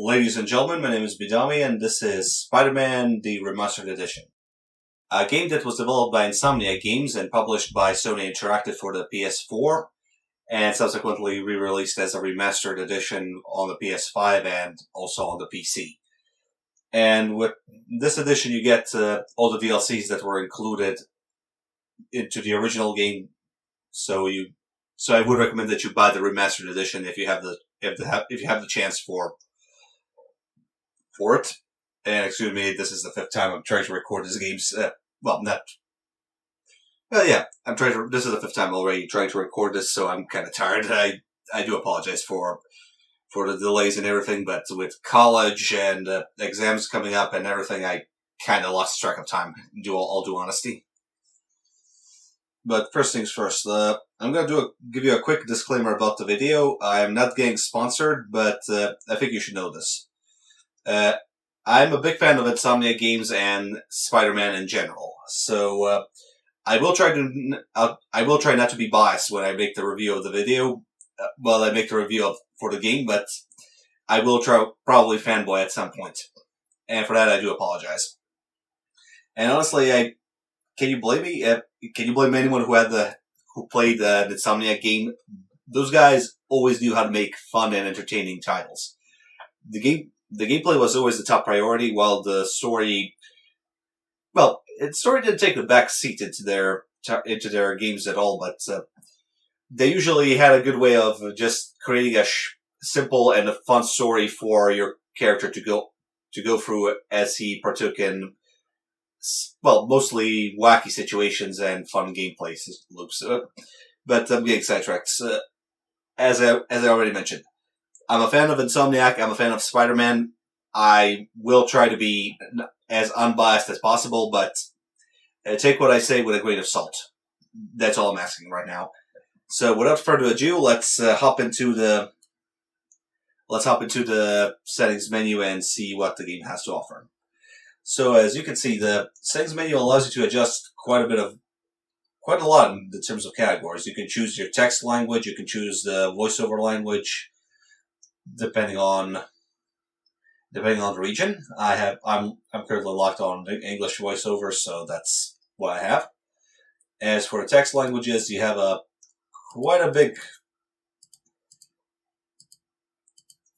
Ladies and gentlemen, my name is Bedomy, and this is Spider-Man, the Remastered Edition. A game that was developed by Insomniac Games and published by Sony Interactive for the PS4, and subsequently re-released as a Remastered Edition on the PS5 and also on the PC. And with this edition, you get all the DLCs that were included into the original game. So I would recommend that you buy the Remastered Edition if you have the chance for it. And excuse me, this is the fifth time I'm trying to record this game. This is the fifth time already trying to record this, so I'm kind of tired. I do apologize for the delays and everything, but with college and exams coming up and everything, I kind of lost track of time, all due honesty. But first things first, I'm going to give you a quick disclaimer about the video. I am not getting sponsored, but I think you should know this. I'm a big fan of Insomniac games and Spider-Man in general, so I will try not to be biased when I make the review of the video. I make the review for the game, but I will probably fanboy at some point, and for that I do apologize. And honestly, can you blame me? Can you blame anyone who played the Insomniac game? Those guys always knew how to make fun and entertaining titles. The gameplay was always the top priority, while the story, the story didn't take the back seat into their games at all, but they usually had a good way of just creating a simple and a fun story for your character to go through as he partook in, mostly wacky situations and fun gameplay loops. But I'm getting sidetracked. As I already mentioned, I'm a fan of Insomniac. I'm a fan of Spider-Man. I will try to be as unbiased as possible, but take what I say with a grain of salt. That's all I'm asking right now. So, without further ado, let's hop into the settings menu and see what the game has to offer. So, as you can see, the settings menu allows you to adjust quite a lot in terms of categories. You can choose your text language. You can choose the voiceover language, depending on the region. I'm currently locked on English voiceover, so that's what I have. As for the text languages, you have quite a big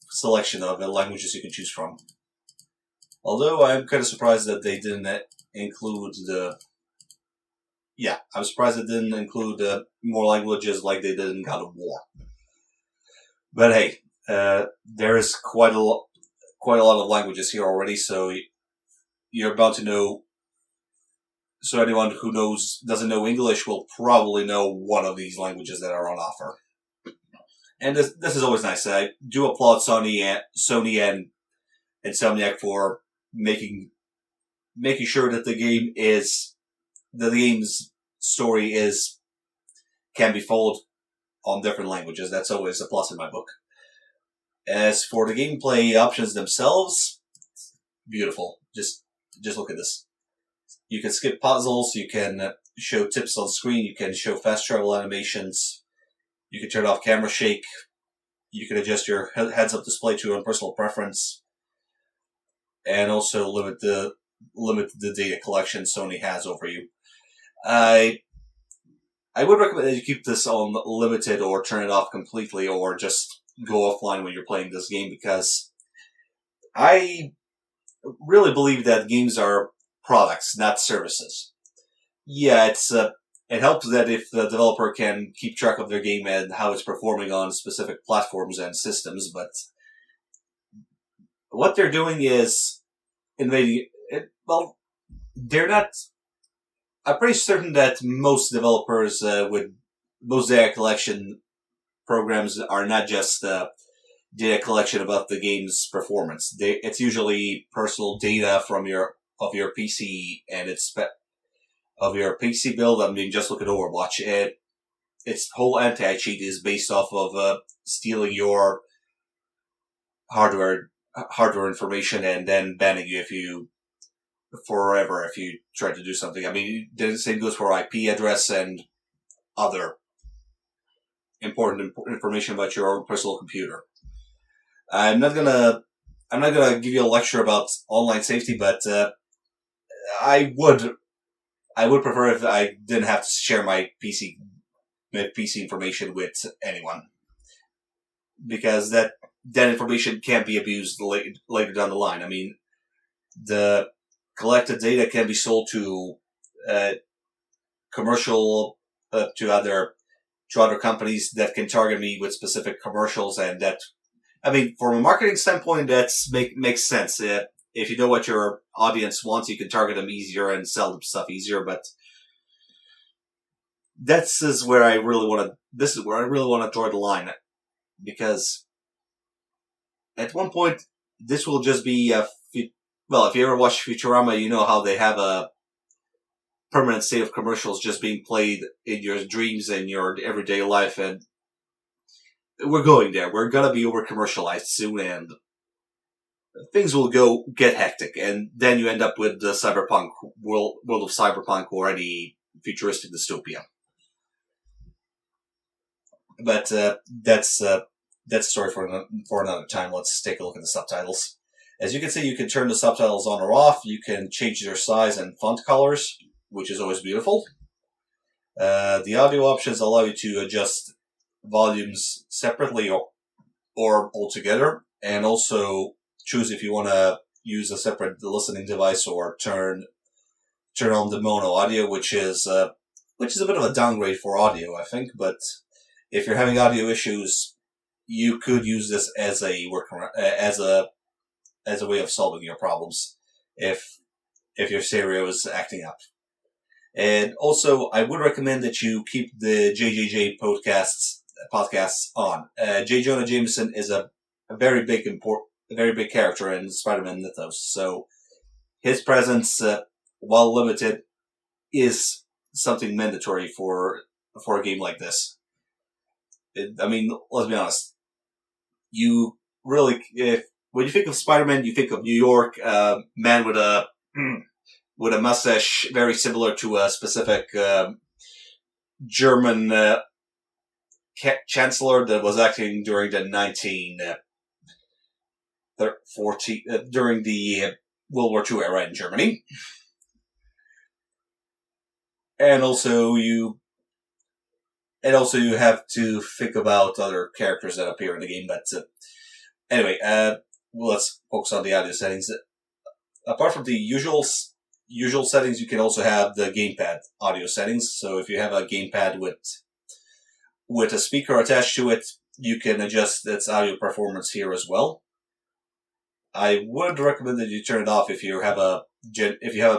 selection of languages you can choose from. Although I'm kind of surprised that they didn't include more languages like they did in God of War. But hey, there is quite a lot of languages here already, so you're about to know. So anyone who doesn't know English will probably know one of these languages that are on offer. And this is always nice. I do applaud Sony and Insomniac for making sure that the game's story can be followed on different languages. That's always a plus in my book. As for the gameplay options themselves, beautiful. Just look at this. You can skip puzzles, you can show tips on screen, you can show fast travel animations, you can turn off camera shake, you can adjust your heads-up display to your own personal preference, and also limit the data collection Sony has over you. I would recommend that you keep this on limited or turn it off completely, or just go offline when you're playing this game, because I really believe that games are products, not services. Yeah, it helps that if the developer can keep track of their game and how it's performing on specific platforms and systems, but what they're doing is invading it. Well, they're not. I'm pretty certain that most developers with most data collection programs are not just data collection about the game's performance. It's usually personal data from your PC and of your PC build. I mean, just look at Overwatch. Its whole anti-cheat is based off of stealing your hardware information and then banning you forever if you try to do something. I mean, the same goes for IP address and other important information about your own personal computer. I'm not gonna I'm not gonna give you a lecture about online safety, but I would prefer if I didn't have to share my PC information with anyone, because that information can't be abused later down the line. I mean, the collected data can be sold to commercial to other companies that can target me with specific commercials, and that, I mean, from a marketing standpoint, makes sense. If you know what your audience wants, you can target them easier and sell them stuff easier. But this is where I really want to draw the line, because at one point this will just be well, if you ever watch Futurama, you know how they have a permanent state of commercials just being played in your dreams and your everyday life, and we're going there. We're gonna be over commercialized soon, and things will get hectic, and then you end up with the cyberpunk world of cyberpunk or any futuristic dystopia. But that's a story for another time. Let's take a look at the subtitles. As you can see, you can turn the subtitles on or off. You can change their size and font colors, which is always beautiful. The audio options allow you to adjust volumes separately or altogether, and also choose if you want to use a separate listening device or turn on the mono audio, which is a bit of a downgrade for audio, I think. But if you're having audio issues, you could use this as a as a way of solving your problems if your stereo is acting up. And also, I would recommend that you keep the JJJ podcasts on. J. Jonah Jameson is a very big character in Spider-Man mythos, so his presence, while limited, is something mandatory for a game like this. I mean, let's be honest. You really, when you think of Spider-Man, you think of New York, man with a mustache very similar to a specific German chancellor that was acting during the during the World War II era in Germany. And also you have to think about other characters that appear in the game. But anyway, let's focus on the audio settings. Apart from the usual settings, you can also have the gamepad audio settings. So if you have a gamepad with a speaker attached to it, you can adjust its audio performance here as well. I would recommend that you turn it off if you have a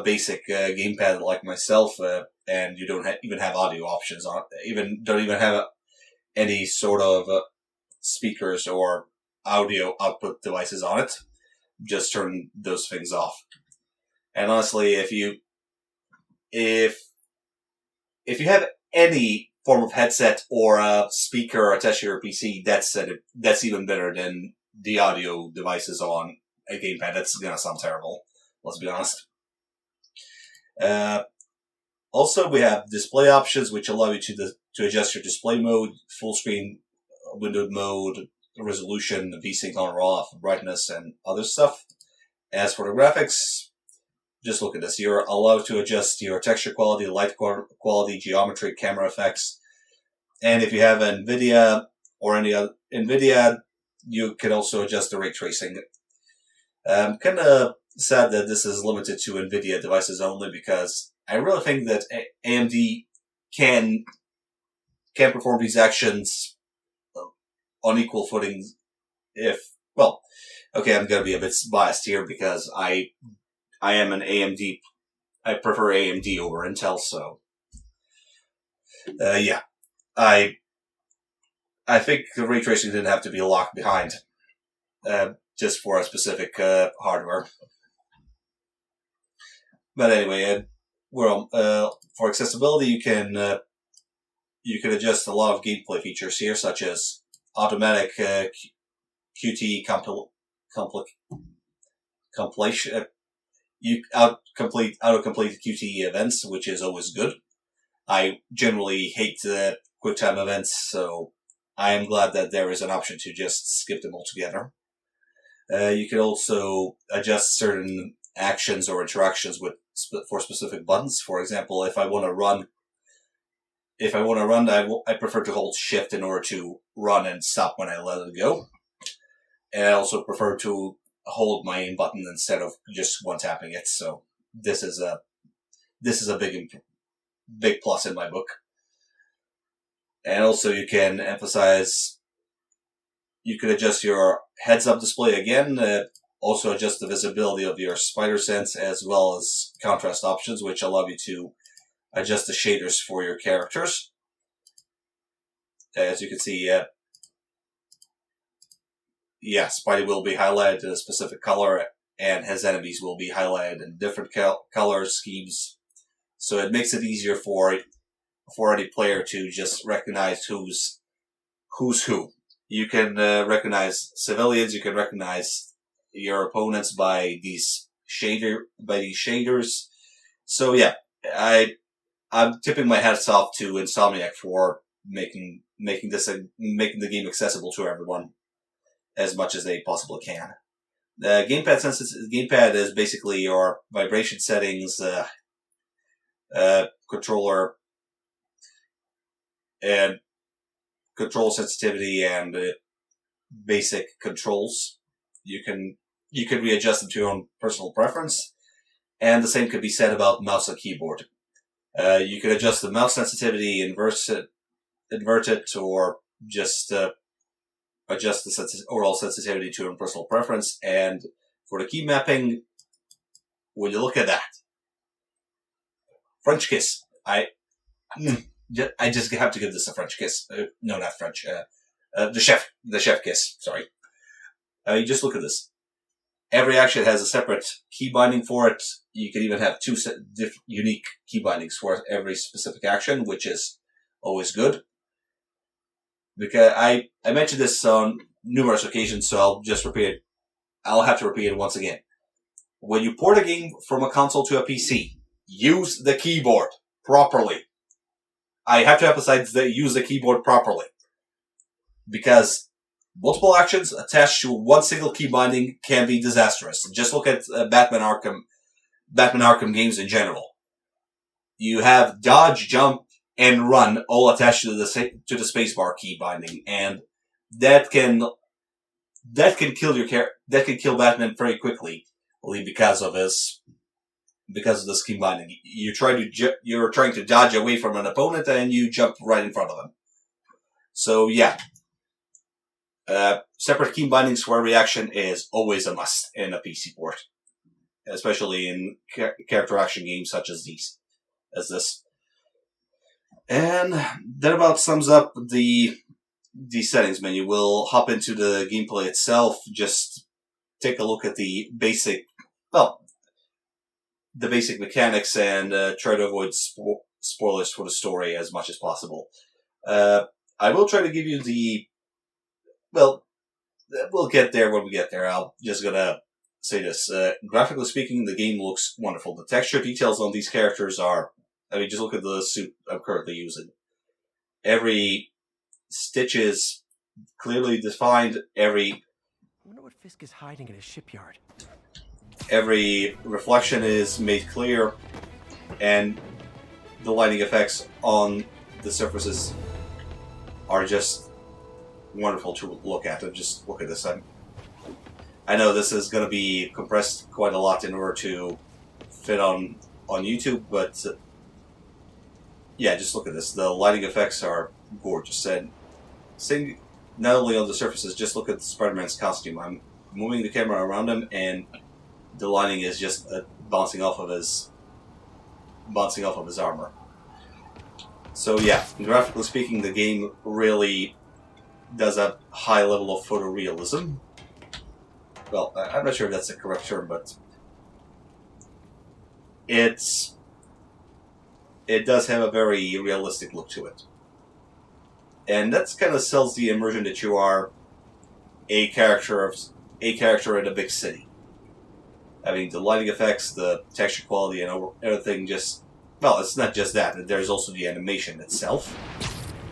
basic gamepad like myself, and you don't even have audio options on it. Don't even have any sort of speakers or audio output devices on it. Just turn those things off. And honestly, if you have any form of headset or a speaker attached to your PC, that's even better than the audio devices on a gamepad. That's gonna sound terrible. Let's be honest. Also, we have display options, which allow you to adjust your display mode, full screen, windowed mode, resolution, VSync on or off, brightness, and other stuff. As for the graphics, just look at this. You're allowed to adjust your texture quality, light quality, geometry, camera effects. And if you have NVIDIA or any other NVIDIA, you can also adjust the ray tracing. I'm kind of sad that this is limited to NVIDIA devices only, because I really think that AMD can perform these actions on equal footing. Okay, I'm going to be a bit biased here because I am an AMD. I prefer AMD over Intel, so yeah. I think the ray tracing didn't have to be locked behind just for a specific hardware. But anyway, for accessibility, you can adjust a lot of gameplay features here, such as automatic QT completion. You autocomplete QTE events, which is always good. I generally hate QuickTime events, so I am glad that there is an option to just skip them altogether. You can also adjust certain actions or interactions for specific buttons. For example, if I want to run, I prefer to hold Shift in order to run and stop when I let it go. And I also prefer to hold my aim button instead of just one tapping it. So this is a big plus in my book. And also you can adjust your heads-up display again, also adjust the visibility of your spider sense as well as contrast options, which allow you to adjust the shaders for your characters. As you can see, Spidey will be highlighted in a specific color, and his enemies will be highlighted in different color schemes. So it makes it easier for any player to just recognize who's who. You can recognize civilians. You can recognize your opponents by these shaders. So yeah, I'm tipping my hats off to Insomniac for making the game accessible to everyone as much as they possibly can. The gamepad is basically your vibration settings, controller, and control sensitivity and basic controls. You can readjust them to your own personal preference, and the same could be said about mouse and keyboard. You can adjust the mouse sensitivity, invert it, or just adjust the overall sensitivity to your own personal preference. And for the key mapping, when you look at that, French kiss. I just have to give this a French kiss. No, not French. The chef kiss. Sorry. You just look at this. Every action has a separate key binding for it. You can even have two unique key bindings for every specific action, which is always good. Because I mentioned this on numerous occasions, so I'll just repeat it. I'll have to repeat it once again. When you port a game from a console to a PC, use the keyboard properly. I have to emphasize that use the keyboard properly. Because multiple actions attached to one single key binding can be disastrous. Just look at Batman Arkham games in general. You have dodge, jump, and run all attached to the spacebar key binding, and that can kill Batman very quickly, only because of this key binding. You're trying to dodge away from an opponent, and you jump right in front of them. So yeah. Separate key bindings for every action is always a must in a PC port, especially in character action games such as this. And that about sums up the settings menu. We'll hop into the gameplay itself. Just take a look at the basic mechanics and try to avoid spoilers for the story as much as possible. I will try to give you we'll get there when we get there. I'm just gonna say this. Graphically speaking, the game looks wonderful. The texture details on these characters just look at the suit I'm currently using. Every stitch is clearly defined. I wonder what Fisk is hiding in his shipyard. Every reflection is made clear, and the lighting effects on the surfaces are just wonderful to look at. Just look at this. I know this is going to be compressed quite a lot in order to fit on YouTube, but yeah, just look at this. The lighting effects are gorgeous, and not only on the surfaces, just look at Spider-Man's costume. I'm moving the camera around him, and the lighting is just bouncing off of his armor. So yeah, graphically speaking, the game really does a high level of photorealism. Well, I'm not sure if that's the correct term, but it does have a very realistic look to it. And that kind of sells the immersion that you are a character in a big city. I mean, the lighting effects, the texture quality, and everything it's not just that. There's also the animation itself.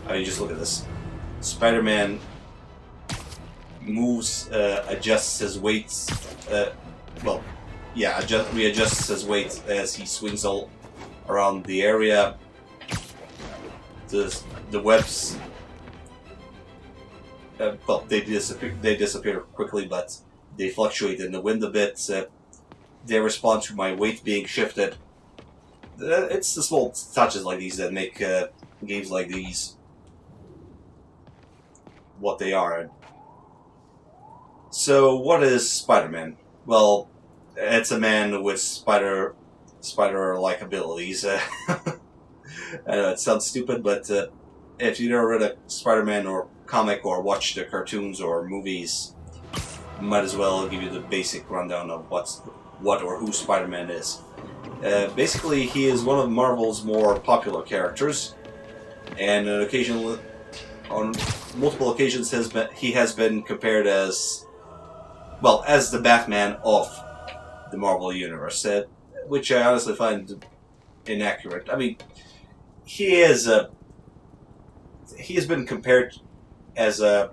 I mean, just look at this. Spider-Man moves, adjusts his weight. Well, yeah, readjusts his weight as he swings all around the area. The webs, well, they disappear quickly, but they fluctuate in the wind a bit. They respond to my weight being shifted. It's the small touches like these that make games like these what they are. So, what is Spider-Man? Well, it's a man with spider-like abilities. I know it sounds stupid, but if you've never read a Spider-Man or comic or watched the cartoons or movies, might as well give you the basic rundown of what or who Spider-Man is. Basically, he is one of Marvel's more popular characters, and on multiple occasions he has been compared as the Batman of the Marvel Universe, which I honestly find inaccurate. I mean, he has been compared as a...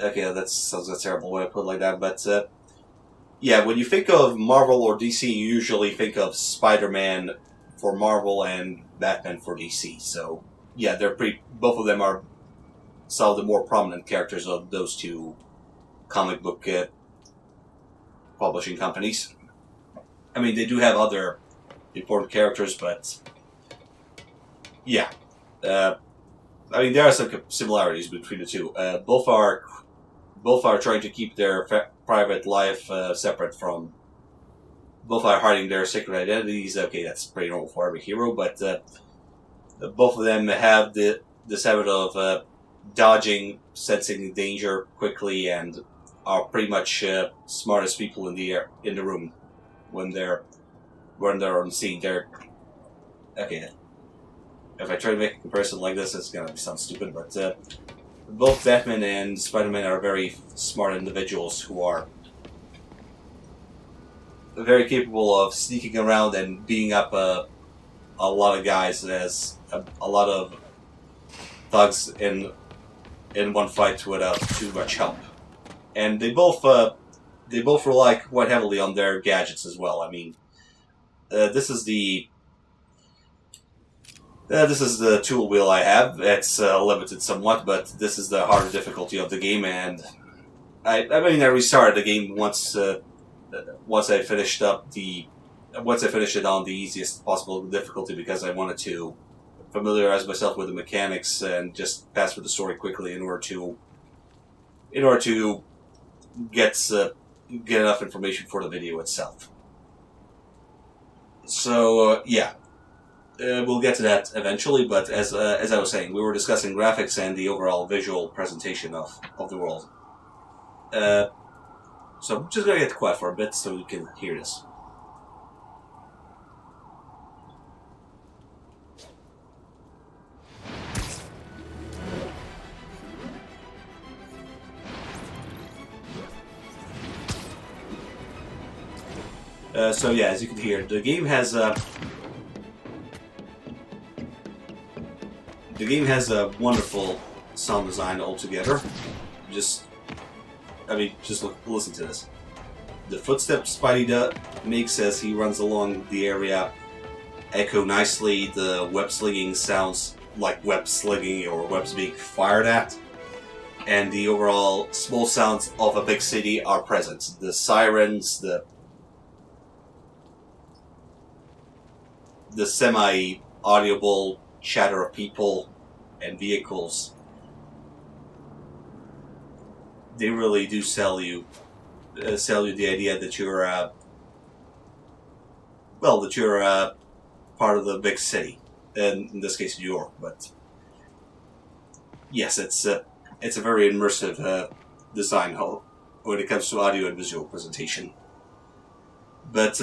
Okay, that sounds a terrible way to put it like that, but yeah, when you think of Marvel or DC, you usually think of Spider-Man for Marvel and Batman for DC. So yeah, both of them are some of the more prominent characters of those two comic book publishing companies. I mean, they do have other important characters, but yeah. I mean, there are some similarities between the two. Both are trying to keep their private life separate from. Both are hiding their secret identities. Okay, that's pretty normal for every hero, but both of them have this habit of dodging, sensing danger quickly, and are pretty much smartest people in the room when they're on scene. Okay. If I try to make a comparison like this, it's gonna sound stupid, but both Batman and Spider-Man are very smart individuals who are very capable of sneaking around and beating up a lot of guys as a lot of thugs in one fight without too much help. And they both rely quite heavily on their gadgets as well. I mean, this is the tool wheel I have. It's limited somewhat, but this is the harder difficulty of the game, and I restarted the game once I finished it on the easiest possible difficulty, because I wanted to familiarize myself with the mechanics and just pass through the story quickly in order to get enough information for the video itself. So yeah. We'll get to that eventually, but as I was saying, we were discussing graphics and the overall visual presentation of the world. So I'm just going to get quiet for a bit so you can hear this. So yeah, as you can hear, the game has a wonderful sound design altogether. Just listen to this. The footsteps Spidey makes as he runs along the area echo nicely. The web-slinging sounds like web-slinging or webs being fired at. And the overall small sounds of a big city are present. The sirens, the semi-audible chatter of people and vehicles. They really do sell you the idea that you're part of the big city, and in this case New York. But yes, it's a very immersive design when it comes to audio and visual presentation. But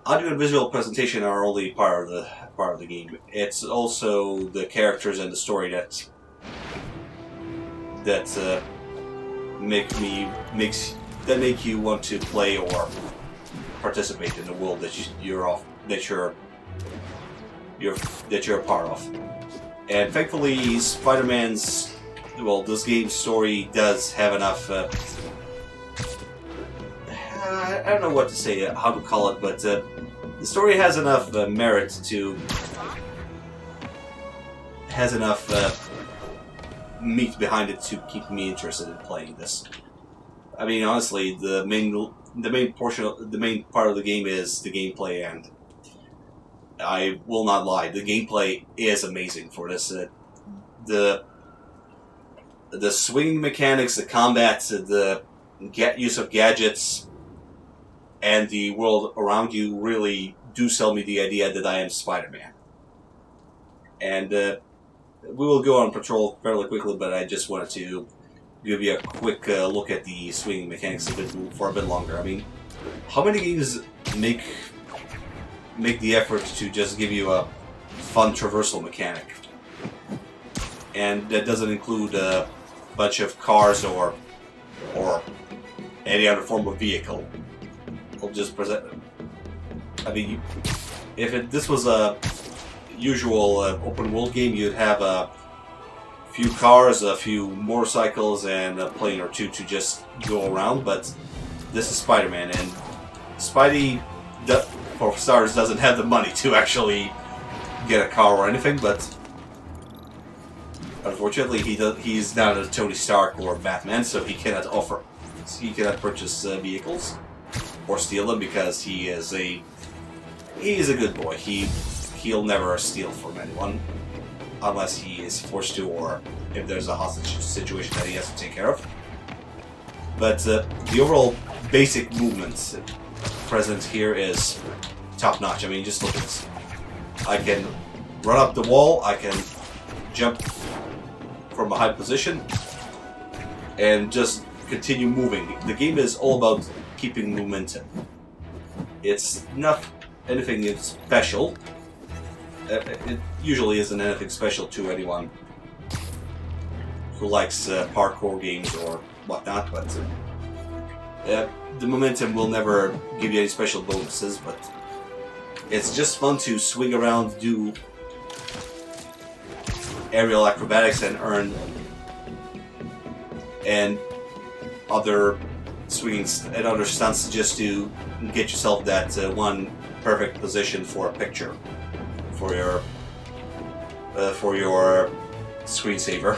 audio and visual presentation are only part of the game. It's also the characters and the story that make you want to play or participate in the world that you're a part of. And thankfully, Spider-Man's well, this game's story does have enough. I don't know what to say, how to call it, but the story has enough merit to. Has enough meat behind it to keep me interested in playing this. I mean, honestly, the main part of the game is the gameplay, and I will not lie, the gameplay is amazing for this. The swinging mechanics, the combat, the use of gadgets, and the world around you really do sell me the idea that I am Spider-Man. And we will go on patrol fairly quickly, but I just wanted to give you a quick look at the swinging mechanics for a bit longer. I mean, how many games make the effort to just give you a fun traversal mechanic? And that doesn't include a bunch of cars or any other form of vehicle. I'll just present. I mean, if this was a usual open world game, you'd have a few cars, a few motorcycles, and a plane or two to just go around. But this is Spider-Man, and Spidey, for starters, doesn't have the money to actually get a car or anything. But unfortunately, he's not a Tony Stark or Batman, so he cannot purchase vehicles or steal them, because he is a good boy. He'll never steal from anyone unless he is forced to, or if there's a hostage situation that he has to take care of. But the overall basic movement present here is top notch. I mean, just look at this. I can run up the wall, I can jump from a high position, and just continue moving. The game is all about keeping momentum. It's not anything special. It usually isn't anything special to anyone who likes parkour games or whatnot, but the momentum will never give you any special bonuses, but it's just fun to swing around, do aerial acrobatics, and earn and other swings and other stunts just to get yourself that one perfect position for a picture for your screensaver.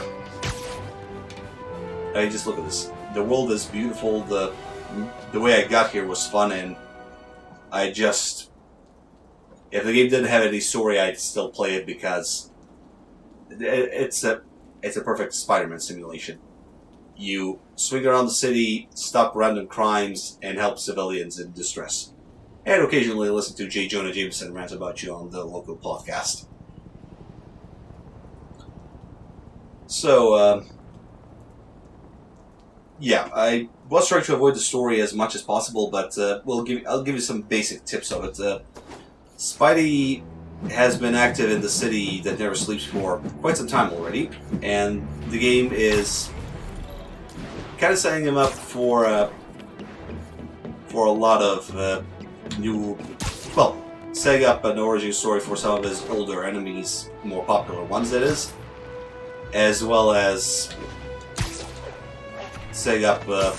I just look at this. The world is beautiful. The way I got here was fun, and I just, if the game didn't have any story, I'd still play it, because it's a perfect Spider-Man simulation. You swing around the city, stop random crimes, and help civilians in distress. And occasionally listen to J. Jonah Jameson rant about you on the local podcast. So, yeah, I was trying to avoid the story as much as possible, but I'll give you some basic tips of it. Spidey has been active in the city that never sleeps for quite some time already, and the game is kind of setting him up for a lot of setting up an origin story for some of his older enemies, more popular ones that is, as well as setting up a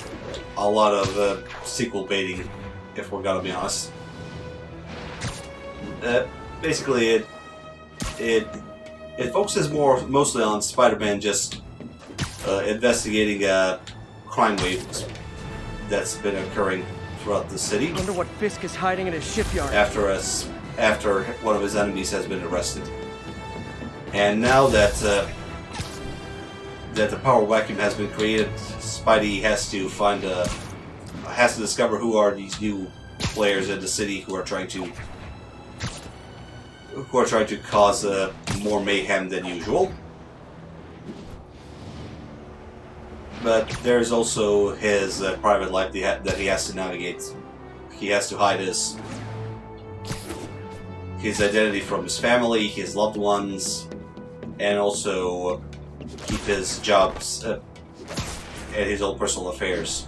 lot of sequel baiting, if we're gonna be honest. Basically, it focuses mostly on Spider-Man just investigating a crime wave that's been occurring throughout the city. I wonder what Fisk is hiding in his shipyard. After one of his enemies has been arrested, and now that the power vacuum has been created, Spidey has to discover who are these new players in the city who are trying to cause more mayhem than usual. But there's also his private life that he has to navigate. He has to hide his identity from his family, his loved ones, and also keep his jobs and his own personal affairs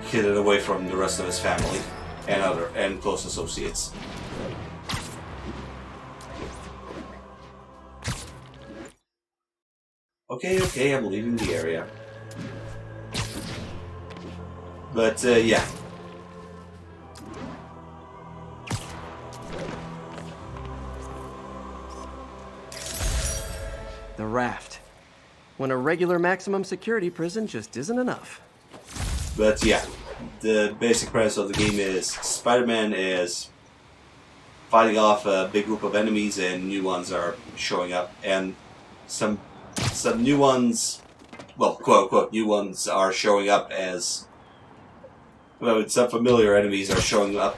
hidden away from the rest of his family and close associates. Okay, I'm leaving the area. But, yeah. The raft. When a regular maximum security prison just isn't enough. But, yeah. The basic premise of the game is Spider-Man is fighting off a big group of enemies, and new ones are showing up. And some new ones, well, quote-unquote, new ones are showing up as... Well, some familiar enemies are showing up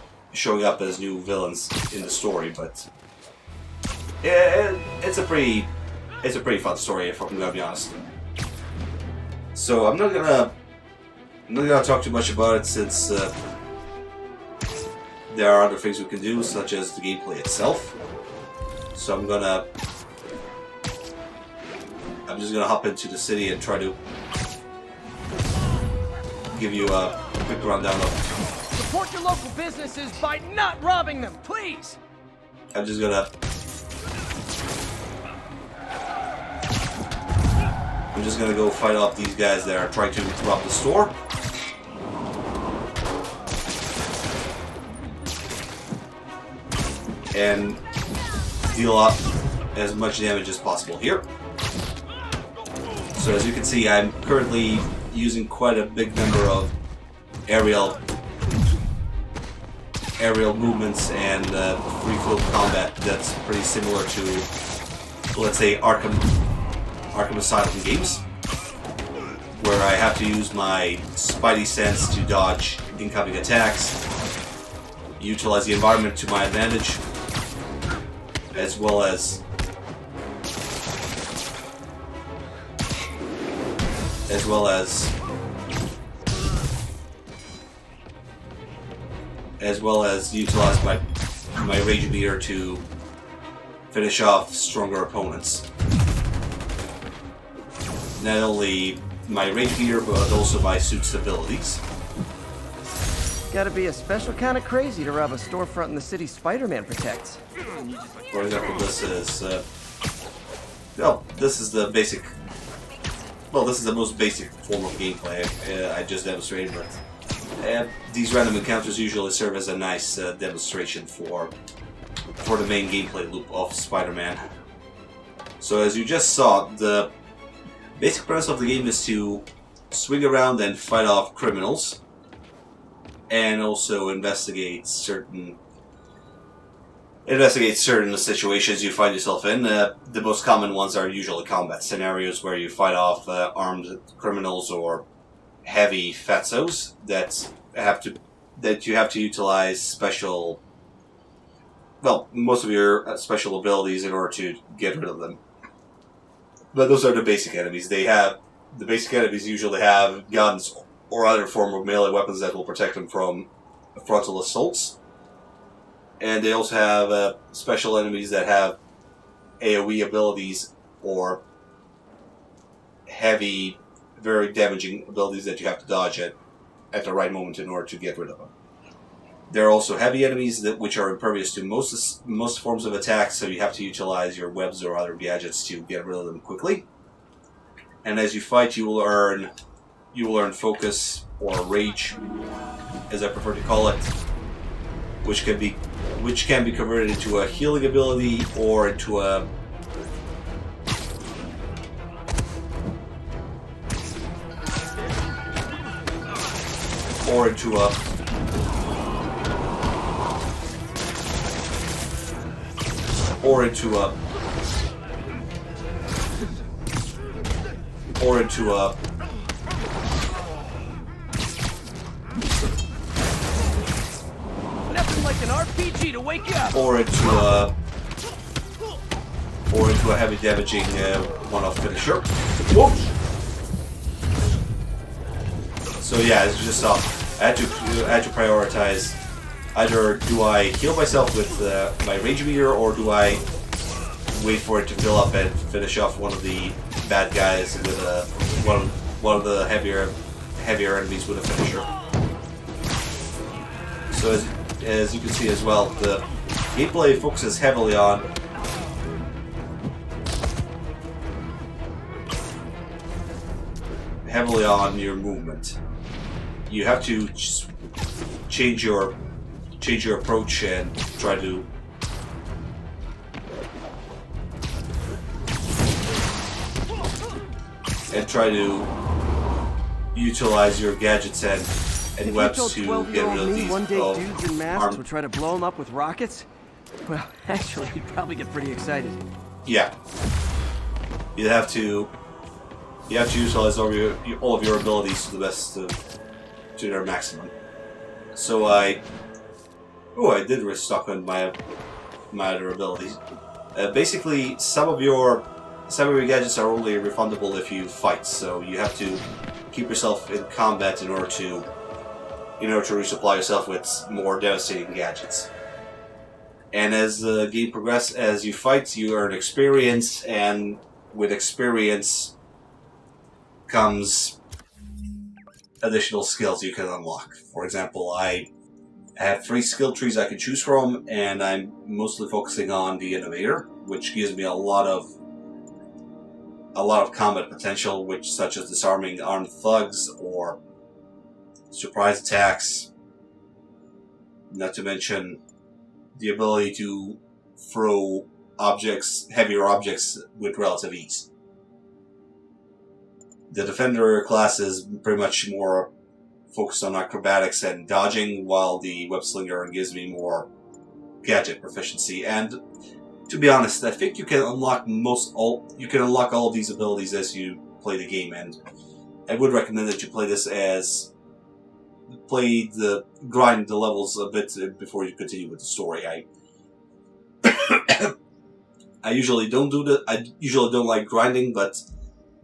as new villains in the story, but it's a pretty fun story, if I'm gonna be honest. So I'm not gonna talk too much about it, since there are other things we can do, such as the gameplay itself. So I'm just gonna hop into the city and try to give you a quick rundown of... Support your local businesses by not robbing them, please! I'm just gonna go fight off these guys that are trying to rob the store. And deal up as much damage as possible here. So as you can see, I'm currently using quite a big number of aerial movements and free flow combat that's pretty similar to, let's say, Arkham Asylum games, where I have to use my Spidey sense to dodge incoming attacks, utilize the environment to my advantage, as well as utilize my rage meter to finish off stronger opponents. Not only my rage meter, but also my suit's abilities. Gotta be a special kind of crazy to rob a storefront in the city Spider-Man protects. For example, this is the basic. Well, this is the most basic form of gameplay I just demonstrated, but these random encounters usually serve as a nice demonstration for the main gameplay loop of Spider-Man. So as you just saw, the basic premise of the game is to swing around and fight off criminals, and also investigate certain situations you find yourself in. The most common ones are usually combat scenarios where you fight off armed criminals or heavy fatzos that you have to utilize special. Well, most of your special abilities in order to get rid of them. But those are the basic enemies. The basic enemies usually have guns or other form of melee weapons that will protect them from frontal assaults. And they also have special enemies that have AoE abilities or heavy, very damaging abilities that you have to dodge at the right moment in order to get rid of them. There are also heavy enemies which are impervious to most forms of attack, so you have to utilize your webs or other gadgets to get rid of them quickly. And as you fight, you will earn focus or rage, as I prefer to call it, which can be converted into a healing ability or into a Nothing like an RPG to wake you up. Or into a heavy damaging one-off finisher. Whoa! So yeah, as you just saw, I had to prioritize. Either do I heal myself with my rage meter, or do I wait for it to fill up and finish off one of the bad guys with one of the heavier enemies with a finisher. So as you can see as well, the gameplay focuses heavily on heavily on your movement. You have to change your approach and try to utilize your gadgets and webs to get rid of these. One day dudes in masks would try to blow them up with rockets. Well, actually, he'd probably get pretty excited. Yeah, you have to utilize all of your abilities to the best, to their maximum. So I did restock on my other abilities. Basically, some of your gadgets are only refundable if you fight, so you have to keep yourself in combat in order to resupply yourself with more devastating gadgets. And as the game progresses, as you fight, you earn experience, and with experience comes additional skills you can unlock. For example, I have 3 skill trees I can choose from, and I'm mostly focusing on the innovator, which gives me a lot of combat potential, such as disarming armed thugs or surprise attacks. Not to mention the ability to throw heavier objects with relative ease. The defender class is pretty much more focused on acrobatics and dodging, while the web-slinger gives me more gadget proficiency. And to be honest, I think you can unlock all of these abilities as you play the game, and I would recommend that you grind the levels a bit before you continue with the story. I usually don't do that. I usually don't like grinding, but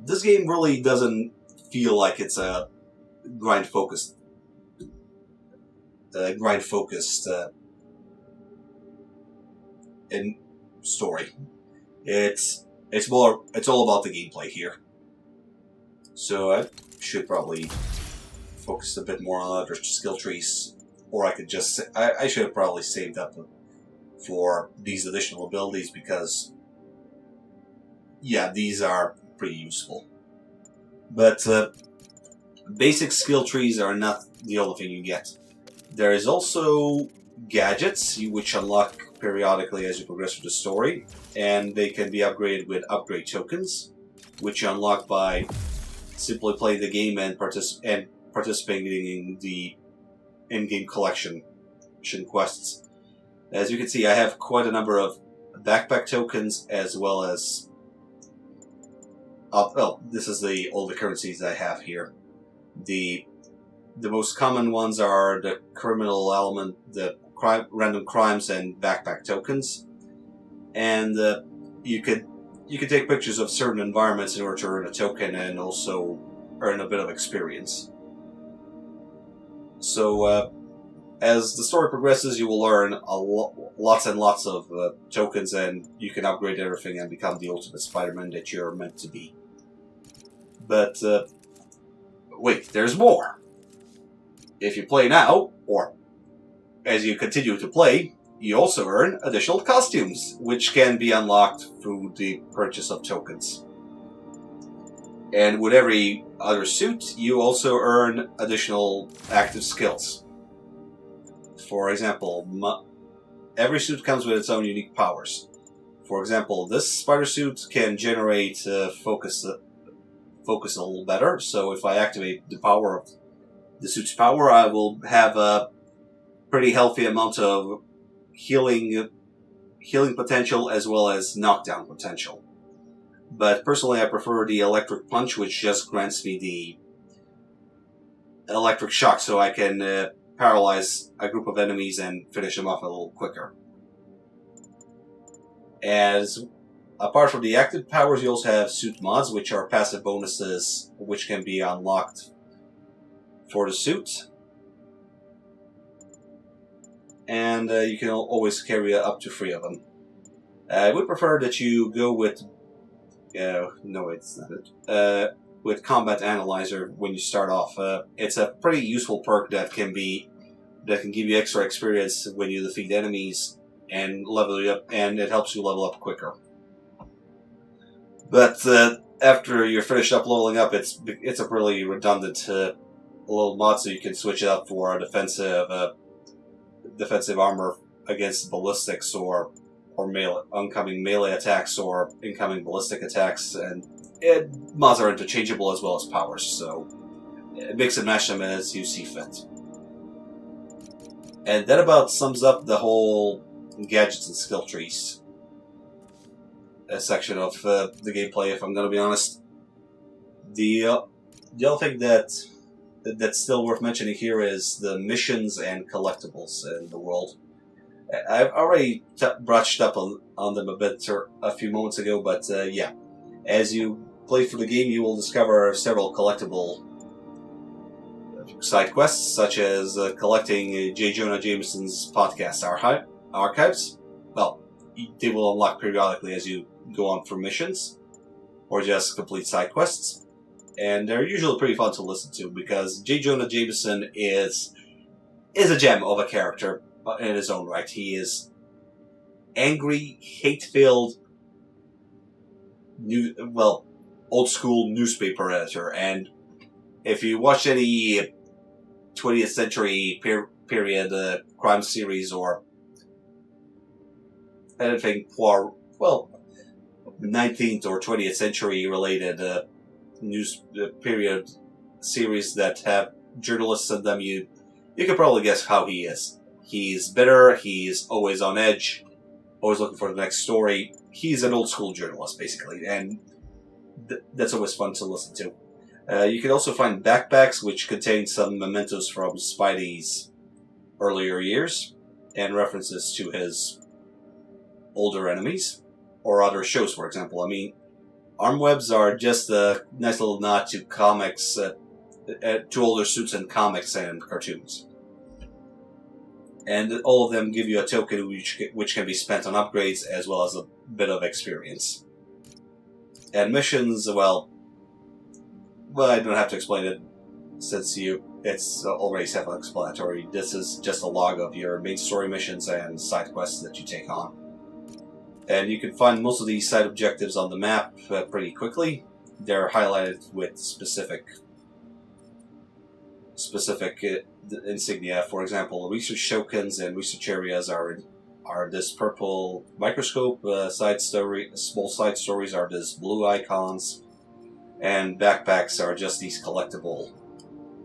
this game really doesn't feel like it's a grind focused in story. It's all about the gameplay here. So I should probably focus a bit more on other skill trees, or I should have probably saved up for these additional abilities, because yeah, these are pretty useful. But basic skill trees are not the only thing you get. There is also gadgets, which unlock periodically as you progress through the story, and they can be upgraded with upgrade tokens, which you unlock by simply playing the game and participating in the in-game collection quests. As you can see, I have quite a number of backpack tokens, as well as this is all the currencies I have here. The most common ones are the criminal element, the random crimes, and backpack tokens. And you could take pictures of certain environments in order to earn a token and also earn a bit of experience. So as the story progresses, you will earn lots and lots of tokens, and you can upgrade everything and become the ultimate Spider-Man that you're meant to be. But wait, there's more. If you play now, or as you continue to play, you also earn additional costumes, which can be unlocked through the purchase of tokens. And with every other suit, you also earn additional active skills. For example, every suit comes with its own unique powers. For example, this spider suit can generate focus a little better, so if I activate the power of the suit's power, I will have a pretty healthy amount of healing potential as well as knockdown potential. But personally, I prefer the electric punch, which just grants me the electric shock, so I can paralyze a group of enemies and finish them off a little quicker. As apart from the active powers, you also have suit mods, which are passive bonuses which can be unlocked for the suit. And you can always carry up to 3 of them. I would prefer that you go with... no, it's not it. With Combat Analyzer when you start off. It's a pretty useful perk that can give you extra experience when you defeat enemies and level you up, and it helps you level up quicker. But after you're finished up leveling up, it's a really redundant little mod, so you can switch it up for a defensive armor against ballistics or oncoming melee attacks or incoming ballistic attacks, and mods are interchangeable as well as powers, so mix and match them as you see fit. And that about sums up the whole gadgets and skill trees section of the gameplay, if I'm going to be honest. The other thing that's still worth mentioning here is the missions and collectibles in the world. I've already brushed up on them a bit a few moments ago, but yeah. As you play through the game, you will discover several collectible side quests, such as collecting J. Jonah Jameson's podcast archives. Well, they will unlock periodically as you go on through missions, or just complete side quests. And they're usually pretty fun to listen to, because J. Jonah Jameson is a gem of a character in his own right. He is angry, hate-filled, old-school newspaper editor, and if you watch any 20th century period crime series or anything for, 19th or 20th century related news period series that have journalists in them, you can probably guess how he is. He's bitter, he's always on edge, always looking for the next story. He's an old school journalist, basically, and that's always fun to listen to. You can also find backpacks which contain some mementos from Spidey's earlier years and references to his older enemies or other shows, for example. I mean, arm webs are just a nice little nod to comics, to older suits in comics and cartoons. And all of them give you a token which can be spent on upgrades as well as a bit of experience. And missions, well, I don't have to explain it since it's already self-explanatory. This is just a log of your main story missions and side quests that you take on. And you can find most of these side objectives on the map pretty quickly. They're highlighted with specific insignia. For example, research tokens and research areas are this purple microscope. Small side stories are this blue icons, and backpacks are just these collectibles.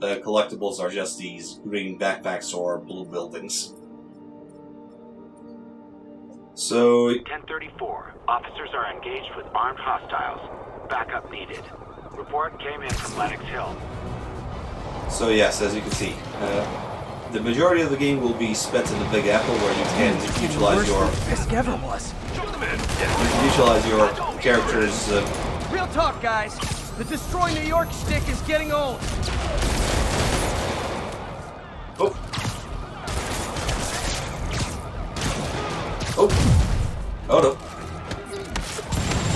Collectibles are just these green backpacks or blue buildings. So 1034. Officers are engaged with armed hostiles. Backup needed. Report came in from Lenox Hill. So yes, as you can see, the majority of the game will be spent in the Big Apple, where you can utilize your characters. Real talk, guys. The Destroy New York stick is getting old. Oh. Oh no.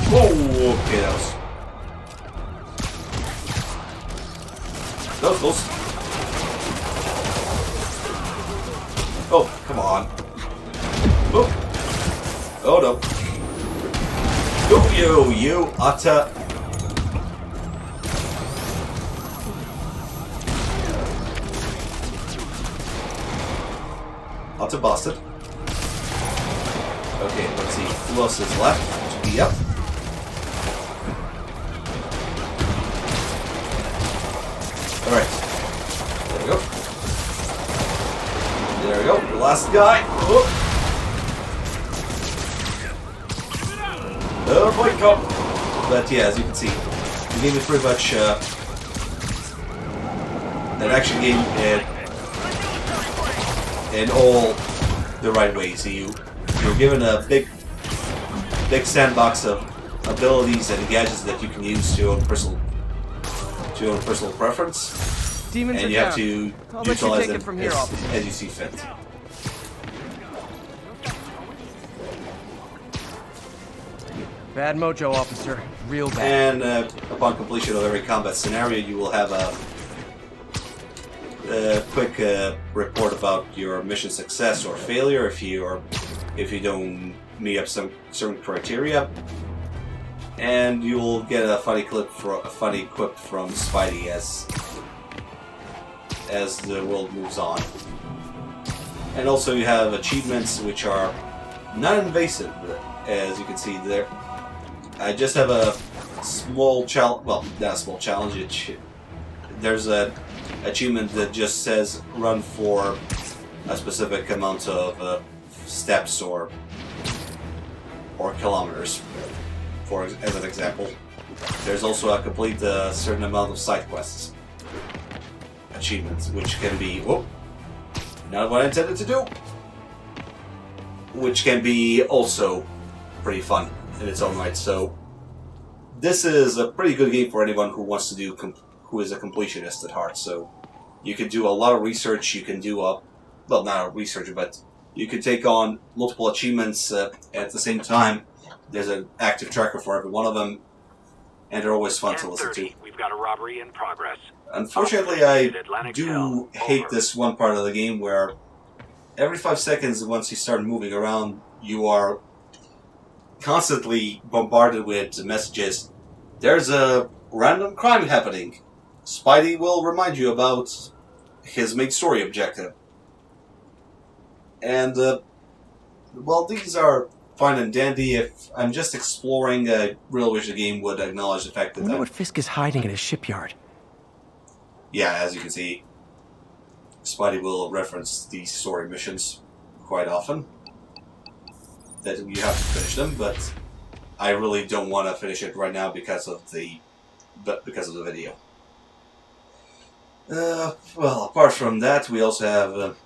Whoa, okay, that was close. Oh, come on. Oh. Oh no. Oh, you utter. Utter bastard. Okay, let's see. Who else is left to be up? Alright. There we go. There we go. The last guy. Oh, boy, come. But yeah, as you can see, the game is pretty much an action game in all the right ways. You're given a big sandbox of abilities and gadgets that you can use to your own personal preference. Demons and you have to utilize them as you see fit. Bad mojo, officer. Real bad. And upon completion of every combat scenario, you will have a quick report about your mission success or failure if you don't meet up some certain criteria. And you'll get a funny quip from Spidey as the world moves on. And also you have achievements which are non-invasive, as you can see there. I just have a small challenge, well, not a small challenge, there's an achievement that just says run for a specific amount of steps or kilometers, as an example. There's also a complete certain amount of side quests achievements, which can be, whoop, not what I intended to do, which can be also pretty fun in its own right. So this is a pretty good game for anyone who wants to do, who is a completionist at heart. So you can do a lot of research, you can do well, not a research, but you can take on multiple achievements at the same time. There's an active tracker for every one of them, and they're always fun to listen to. We've got a robbery in progress. Unfortunately, I do hate this one part of the game where every 5 seconds, once you start moving around, you are constantly bombarded with messages. There's a random crime happening. Spidey will remind you about his main story objective. And, well, these are fine and dandy. If I'm just exploring, I really wish the game would acknowledge the fact that... I wonder what Fisk is hiding in his shipyard. Yeah, as you can see, Spidey will reference these story missions quite often. That you have to finish them, but I really don't want to finish it right now because of the video. Well, apart from that, we also have,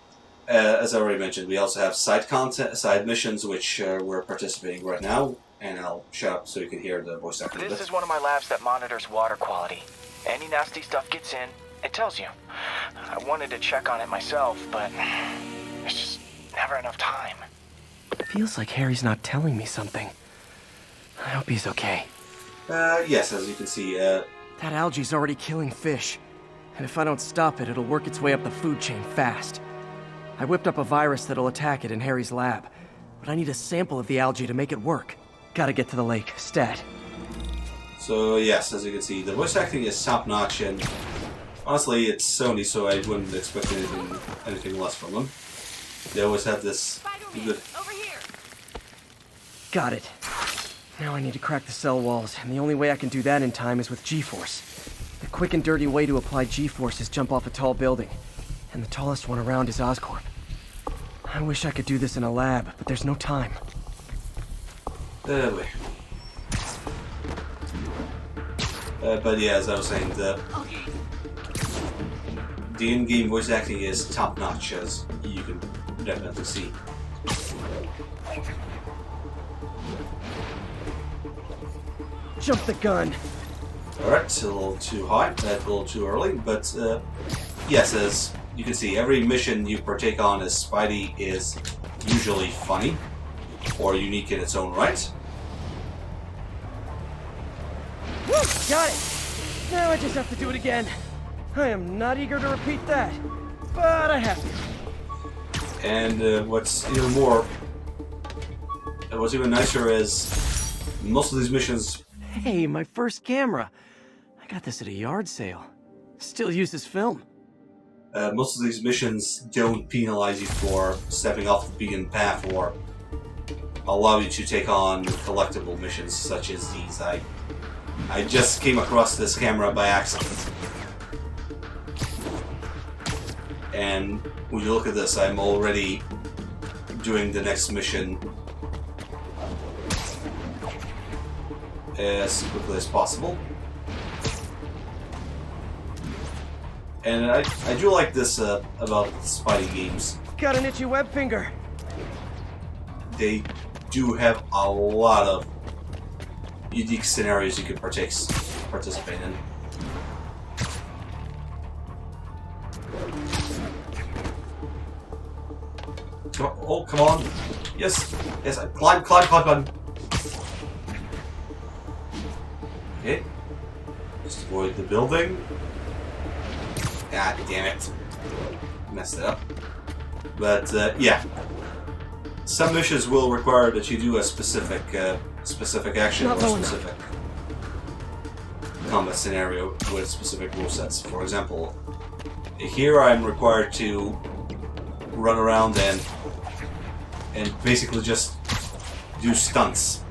as I already mentioned, we also have side missions, which we're participating right now, and I'll shut up so you can hear the voice acting. This is one of my labs that monitors water quality. Any nasty stuff gets in, it tells you. I wanted to check on it myself, but there's just never enough time. Feels like Harry's not telling me something. I hope he's okay. Yes, as you can see, That algae's already killing fish. And if I don't stop it, it'll work its way up the food chain fast. I whipped up a virus that'll attack it in Harry's lab. But I need a sample of the algae to make it work. Gotta get to the lake, stat. So yes, as you can see, the voice acting is top-notch, and honestly, it's Sony, so I wouldn't expect anything less from them. They always have this good... Over here. Got it. Now I need to crack the cell walls, and the only way I can do that in time is with G-Force. The quick and dirty way to apply G-Force is jump off a tall building, and the tallest one around is Oscorp. I wish I could do this in a lab, but there's no time. Wait. But yeah, as I was saying, the in-game voice acting is top-notch, as you can definitely see. Jump the gun! Alright, a little too high, a little too early, but yes, as you can see, every mission you partake on as Spidey is usually funny, or unique in its own right. Woo! Got it! Now I just have to do it again. I am not eager to repeat that, but I have to. And what's even nicer is most of these missions... Hey, my first camera. I got this at a yard sale. Still uses film. Most of these missions don't penalize you for stepping off the beaten path or allow you to take on collectible missions such as these. I just came across this camera by accident. And when you look at this, I'm already doing the next mission as quickly as possible. And I do like this about Spidey games. Got an itchy web finger. They do have a lot of unique scenarios you can participate in. Oh, come on. Yes, climb. Okay. Just avoid the building. God damn it. Messed it up. But, yeah. Some missions will require that you do a specific action or specific combat scenario with specific rule sets. For example, here I'm required to run around and basically just do stunts,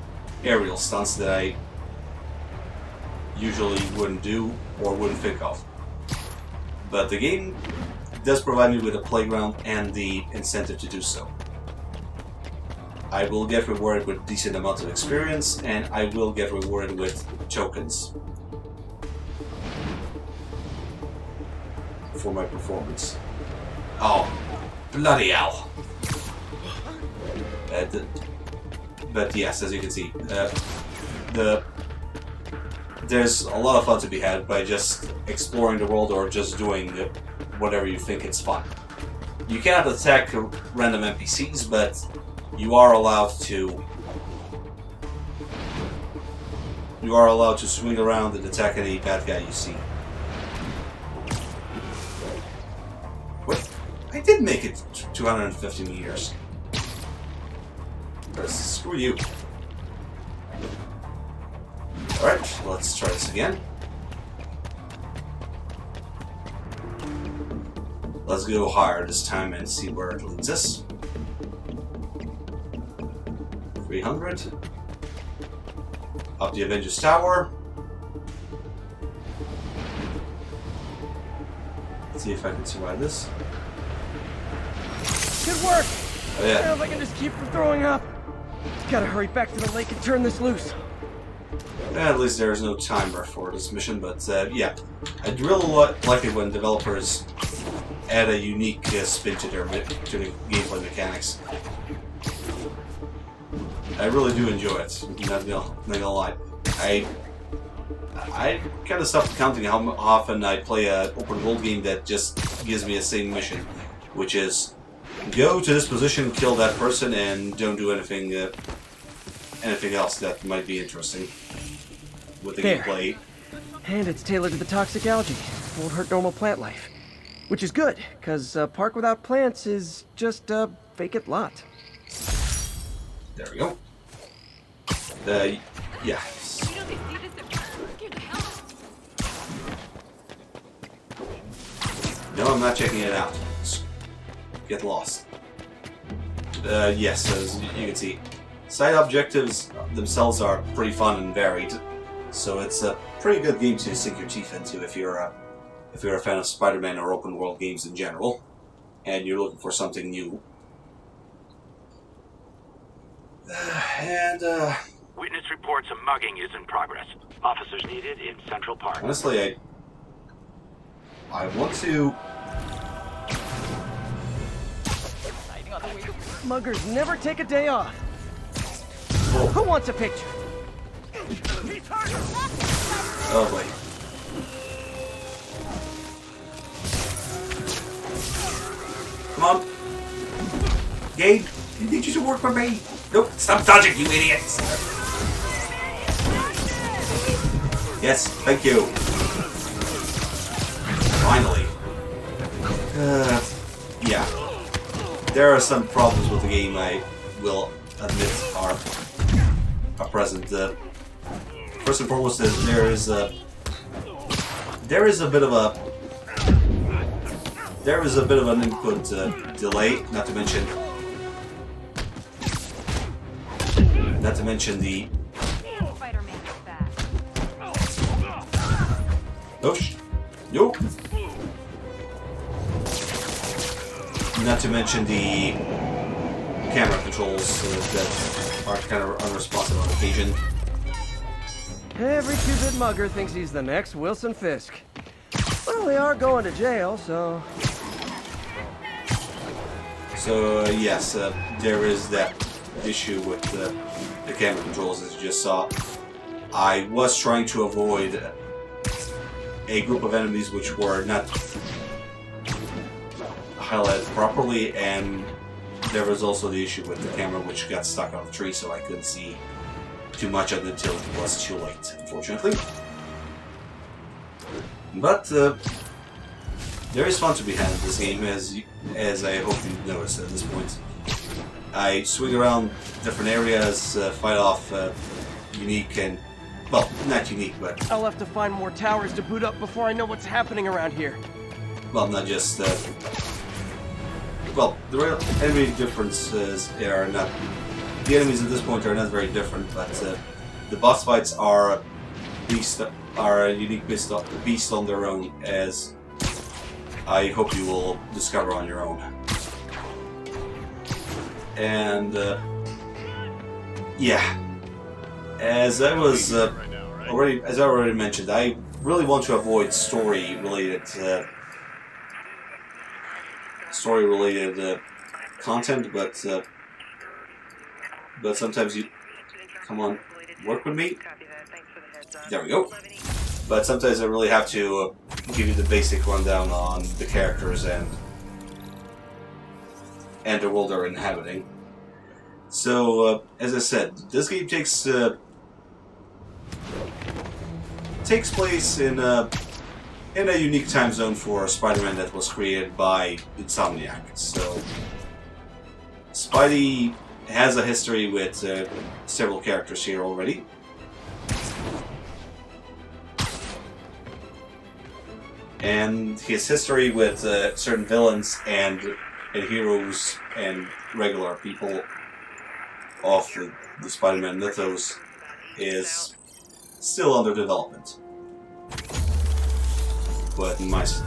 aerial stunts that I usually wouldn't do or wouldn't think of. But the game does provide me with a playground and the incentive to do so. I will get rewarded with decent amount of experience, and I will get rewarded with tokens for my performance. Oh, bloody hell! But yes, as you can see, there's a lot of fun to be had by just exploring the world or just doing whatever you think it's fun. You cannot attack random NPCs, but you are allowed to swing around and attack any bad guy you see. What? I did make it 250 meters. Screw you. Alright, let's try this again. Let's go higher this time and see where it leads us. 300. Up the Avengers Tower. Let's see if I can survive this. Good work! Oh yeah. Now if I can just keep from throwing up. Gotta hurry back to the lake and turn this loose. At least there is no timer for this mission, but yeah. I'd really like it when developers add a unique spin to the gameplay mechanics. I really do enjoy it, not gonna lie. I kind of stopped counting how often I play an open world game that just gives me the same mission, which is go to this position, kill that person, and don't do anything else that might be interesting with the gameplay. And it's tailored to the toxic algae. Won't hurt normal plant life. Which is good, because a park without plants is just a vacant lot. There we go. Yeah. No, I'm not checking it out. Get lost. Yes, as you can see, side objectives themselves are pretty fun and varied, so it's a pretty good game to sink your teeth into if you're a fan of Spider-Man or open world games in general, and you're looking for something new. Witness reports a mugging is in progress. Officers needed in Central Park. Honestly, I want to. Muggers never take a day off. Oh. Who wants a picture? Oh boy. Come on. Gabe, you need you to work for me. Nope, stop dodging, you idiots. Yes, thank you. Finally. Yeah. There are some problems with the game I will admit are present. First and foremost, there is a bit of an input delay, not to mention the nope. Not to mention the camera controls that are kind of unresponsive on occasion. Every two-bit mugger thinks he's the next Wilson Fisk. Well, they are going to jail, so... So, yes, there is that issue with the camera controls, as you just saw. I was trying to avoid a group of enemies which were not highlighted properly, and there was also the issue with the camera which got stuck on a tree, so I couldn't see too much of it until it was too late, unfortunately. But there is fun to be had in this game, as I hope you've noticed at this point. I swing around different areas, fight off unique and well, not unique, but I'll have to find more towers to boot up before I know what's happening around here. well, not just well, the real enemy differences are not. The enemies at this point are not very different, but the boss fights are a unique beast on their own, as I hope you will discover on your own. And yeah, as I already mentioned, I really want to avoid story-related content, but sometimes you come on, work with me. There we go. But sometimes I really have to give you the basic rundown on the characters and the world they're inhabiting. So, as I said, this game takes place in a unique time zone for Spider-Man that was created by Insomniac. So, Spidey has a history with several characters here already. And his history with certain villains and heroes and regular people of the Spider-Man mythos is still under development. But nicely.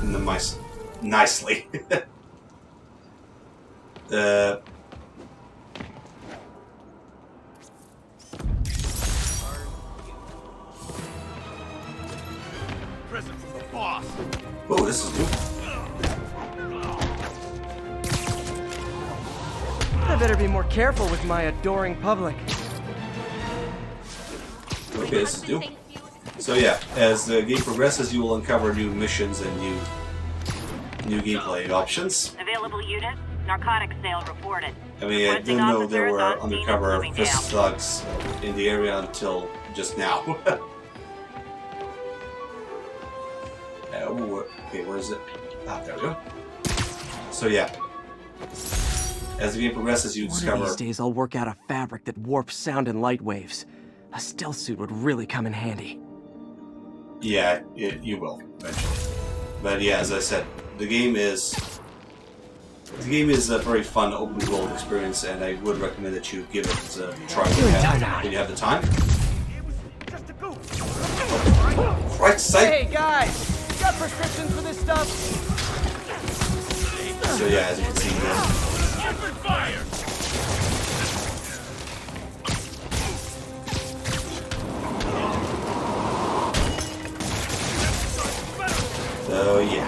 Present from the boss. Oh, this is new. I better be more careful with my adoring public. Okay, this is new. So yeah, as the game progresses, you will uncover new missions and new gameplay options. Available unit, narcotics sale reported. I mean, I didn't know there were undercover fist thugs in the area until just now. Okay, where is it? Ah, there we go. So yeah, as the game progresses, you discover... One of these days I'll work out a fabric that warps sound and light waves. A stealth suit would really come in handy. Yeah, you will, eventually. But yeah, as I said, the game is a very fun open world experience, and I would recommend that you give it a try when you have the time. Oh, right sight! Hey guys! Got prescriptions for this stuff? So yeah, as you can see, so yeah,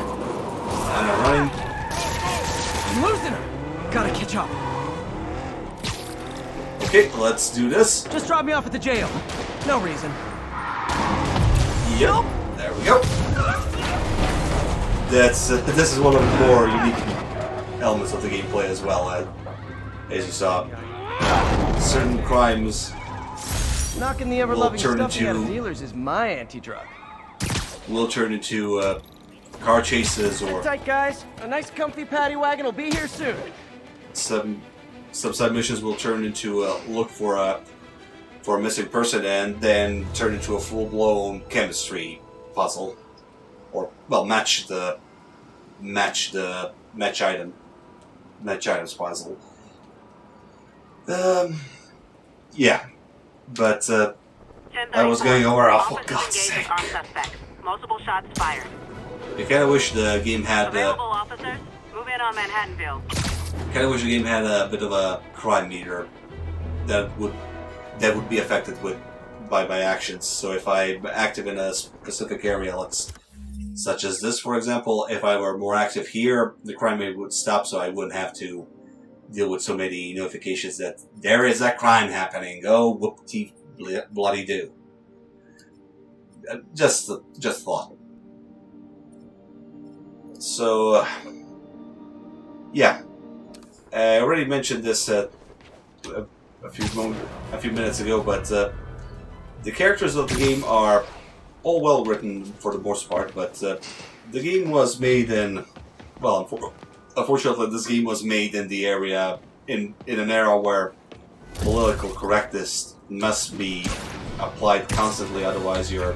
I'm running. I'm losing her! Gotta catch up. Okay, let's do this. Just drop me off at the jail. No reason. Yep, there we go. This is one of the more unique elements of the gameplay as well. As you saw, certain crimes Knocking the ever-loving stuffing out of dealers is my anti-drug. Will turn into car chases, or Sit tight, guys. A nice comfy paddy wagon will be here soon. some side missions will turn into look for a missing person, and then turn into a full-blown chemistry puzzle, or well, match items puzzle. Yeah, but I was going over. Oh, for God's sake! Multiple shots fired. I kind of wish the game had. Available officers, move in on Manhattanville. Kind of wish the game had a bit of a crime meter that would be affected by my actions. So if I'm active in a specific area, such as this, for example, if I were more active here, the crime rate would stop, so I wouldn't have to deal with so many notifications that there is a crime happening. Oh, whoop-de bloody do. Just thought. So, yeah. I already mentioned this a few minutes ago, but the characters of the game are all well written for the most part, but the game was made in, well, unfortunately this game was made in the area, in an era where political correctness must be applied constantly. Otherwise, you'll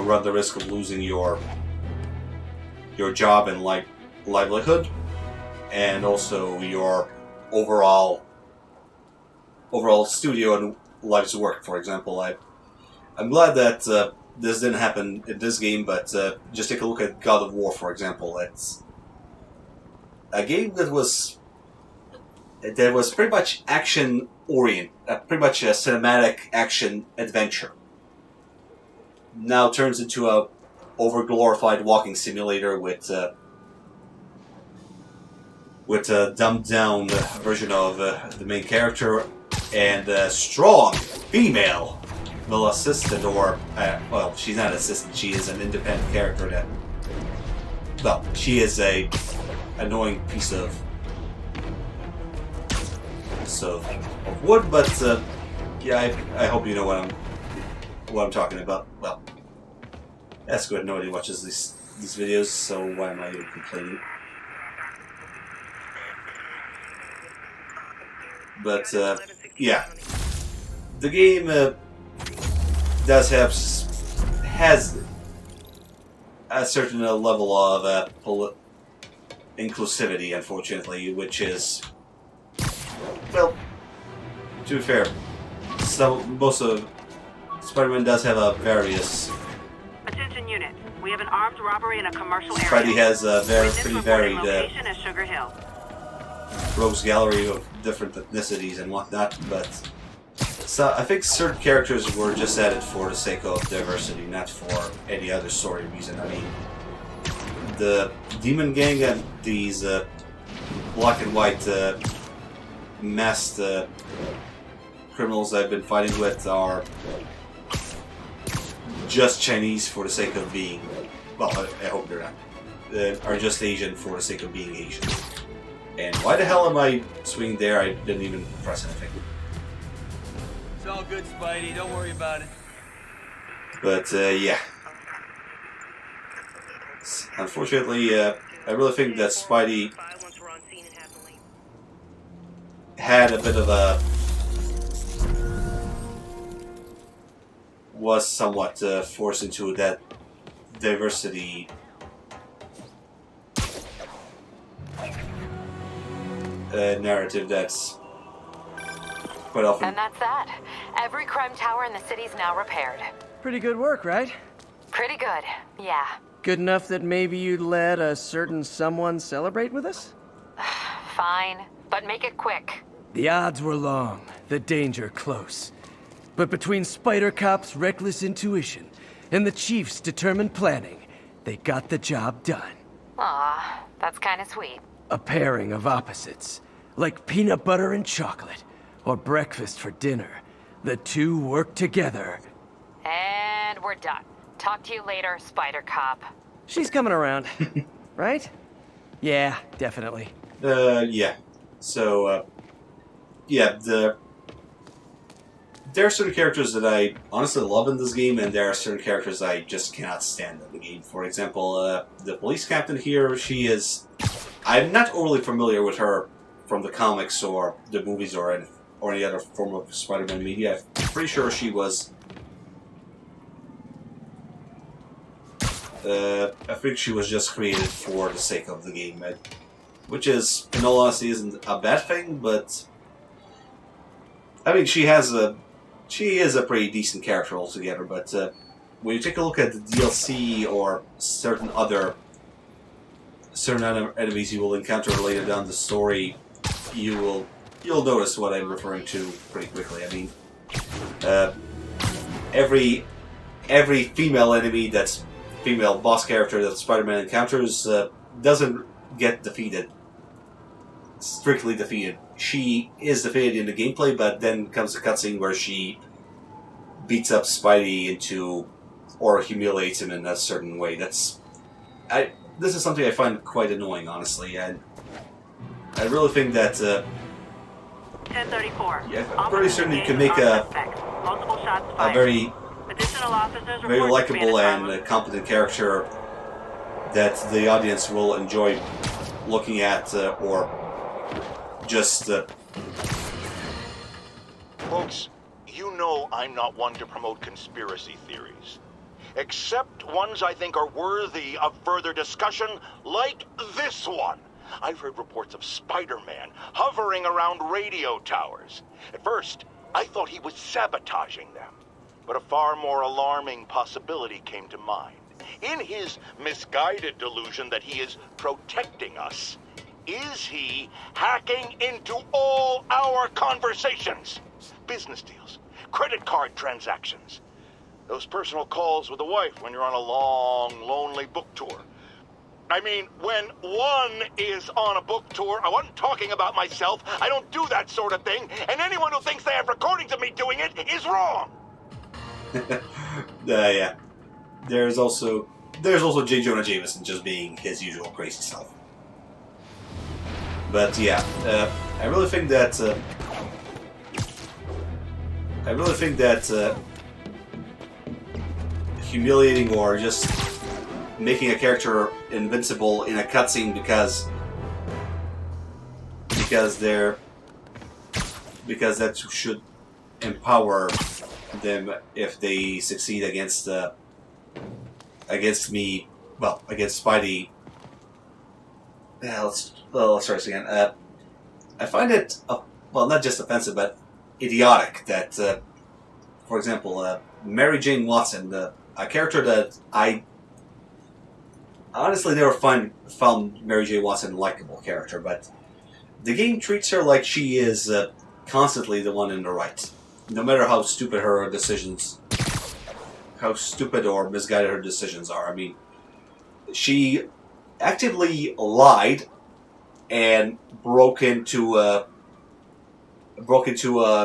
run the risk of losing your job and livelihood, and also your overall studio and life's work. For example, I'm glad that this didn't happen in this game, but just take a look at God of War, for example. It's a game that was pretty much action oriented, pretty much a cinematic action adventure. Now turns into a over-glorified walking simulator with a dumbed-down version of the main character and a strong female assistant, or well, she's not an assistant. She is an independent character that, well, she is a annoying piece of wood, but yeah, I hope you know what I'm talking about. Well, that's good. Nobody watches these videos, so why am I even complaining? But yeah, the game has a certain level of inclusivity, unfortunately, which is, well, to be fair, most of Spider-Man does have a various. Attention unit. We have an armed robbery in a commercial area. Spidey has a pretty varied location is Sugar Hill. rogues gallery of different ethnicities and whatnot, but so I think certain characters were just added for the sake of diversity, not for any other story reason. I mean, the Demon Gang and these black and white masked criminals I've been fighting with are just Chinese for the sake of being, well, I hope they're not, are just Asian for the sake of being Asian. And why the hell am I swinging there? I didn't even press anything. It's all good, Spidey. Don't worry about it. But, yeah. Unfortunately, I really think that Spidey had a bit of a... was somewhat forced into that diversity narrative that's quite often... And that's that. Every crime tower in the city's now repaired. Pretty good work, right? Pretty good, yeah. Good enough that maybe you'd let a certain someone celebrate with us? Fine, but make it quick. The odds were long, the danger close. But between Spider Cop's reckless intuition and the Chief's determined planning, they got the job done. Aw, that's kinda sweet. A pairing of opposites, like peanut butter and chocolate, or breakfast for dinner. The two work together. And we're done. Talk to you later, Spider Cop. She's coming around, right? Yeah, definitely. Yeah. So, yeah, there are certain characters that I honestly love in this game, and there are certain characters I just cannot stand in the game. For example, the police captain here, she is... I'm not overly familiar with her from the comics or the movies or any other form of Spider-Man media. I'm pretty sure she was... I think she was just created for the sake of the game, which is, in all honesty, isn't a bad thing, but... I mean, she is a pretty decent character altogether, but when you take a look at the DLC or certain other enemies you will encounter later down the story, you'll notice what I'm referring to pretty quickly. I mean, every female enemy that's female boss character that Spider-Man encounters doesn't get defeated. Strictly defeated. She is defeated in the gameplay, but then comes a cutscene where she beats up Spidey or humiliates him in a certain way. This is something I find quite annoying, honestly, and I really think that 1034. Yeah, I'm pretty certain you can make a very likable and competent character that the audience will enjoy looking at, or just... Folks, you know I'm not one to promote conspiracy theories. Except ones I think are worthy of further discussion, like this one. I've heard reports of Spider-Man hovering around radio towers. At first, I thought he was sabotaging them. But a far more alarming possibility came to mind. In his misguided delusion that he is protecting us, is he hacking into all our conversations? Business deals, credit card transactions, those personal calls with the wife when you're on a long, lonely book tour. I mean, when one is on a book tour, I wasn't talking about myself. I don't do that sort of thing, and anyone who thinks they have recordings of me doing it is wrong. Yeah. There's also J. Jonah Jameson just being his usual crazy self. But yeah, I really think that humiliating or just making a character invincible in a cutscene because that should empower them if they succeed against me. Well, against Spidey. Yeah, let's try this again. I find it not just offensive, but idiotic that, for example, Mary Jane Watson, a character that I honestly never found Mary Jane Watson a likable character, but the game treats her like she is constantly the one in the right, no matter how stupid or misguided her decisions are. I mean, she actively lied and broke into a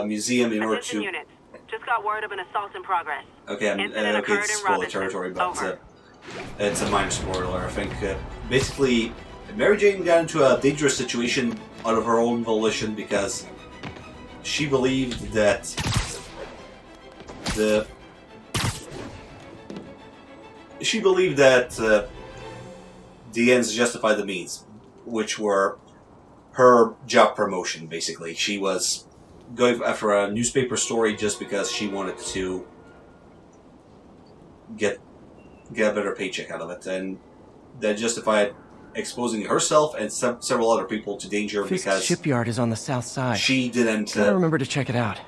museum in order Attention to. units. Just got word of an assault in progress. Okay, it's spoiler territory, but it's a minor spoiler. I think basically Mary Jane got into a dangerous situation out of her own volition because she believed that the ends justify the means, which were her job promotion. Basically, she was going after a newspaper story just because she wanted to get a better paycheck out of it, and that justified exposing herself and several other people to danger because shipyard is on the south side. She didn't. I remember to check it out.